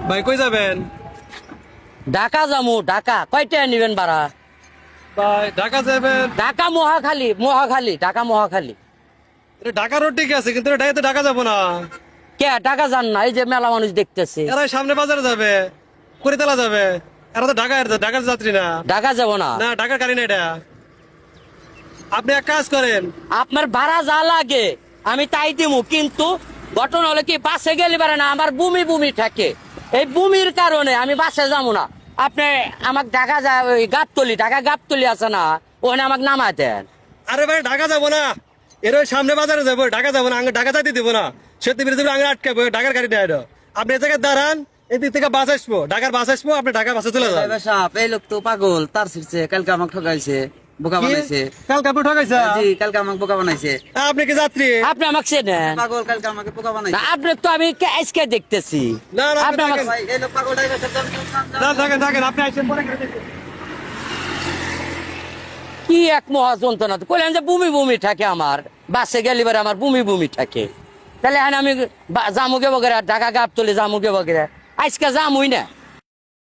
ভাই কই যাবেন? ঢাকা যামু, ঢাকা। কয়টা নিবেন ভাড়া? ভাই ঢাকা যাবেন? ঢাকা মহাখালী, মহাখালী, ঢাকা মহাখালী। এটা ঢাকা রোড ঠিক আছে, কিন্তু ঢাকাতে ঢাকা যাবো না। কে ঢাকা যান না? এই যে মেলা মানুষ দেখতেছে। এরা সামনে বাজারে যাবে, করিতলা যাবে। এরা তো ঢাকার যাত্রী না। ঢাকা যাব না। না, ঢাকার গাড়ি না এটা। আপনি এক কাজ করেন, আপনার ভাড়া যা লাগে আমি তাই দিমু, কিন্তু ঘটনা হলো কি, বাসে গেলে পারে না, আমার বমি বমি থাকে। এই বমির কারণে আমি বাসে যাবো না। আপনি আমাকে ঢাকা যায়, ওই গাবতলি, ঢাকা গাবতলি আছে না, ওখানে আমাকে নামায় দেন। আরে ভাই ঢাকা যাবো না, এর ওই সামনে বাজারে যাবো, ঢাকা যাবো না। আগে ঢাকা যাইতে দিব না, সত্যি বেরিয়ে যাবো, আগে আটকাবো। ঢাকার গাড়ি নেই এটা। আপনি এ জায়গায় দাঁড়ান, এদিক থেকে বাস আসবো, ঢাকার বাস আসবো, আপনি ঢাকার বাসে চলে যান। ড্রাইভার সাহেব, এই লোক তো পাগল, তার ছিড়ছে, কালকে আমাকে ঠকাইছে, বোকা বানাইছে। কালকে আপনি ঠকাইছে? জি, কালকে আমাকে বোকা বানাইছে। আপনি কি যাত্রী? আপনি আমাকে চেনেন? পাগল, কালকে আমাকে বোকা না, বানাইছে। আপনি তো আমি আজকে দেখতেছি। না, না, আপনি আমাকে থাকেন। ভাই, এই লোক পাগল ড্রাইভার সাহেব, না, থাকেন থাকেন, আপনি আসেন পরে গাড়ি দেখবেন। কি এক মহা যন্ত্রণা, কইলেন যে বমি বমি থাকে আমার, বাসে গেলে পরে আমার বমি বমি থাকে। তাহলে এখন আমি জামুকে বগেরা, ঢাকা গাবতলি জামুকে বগেরা, আজকে জামুই না।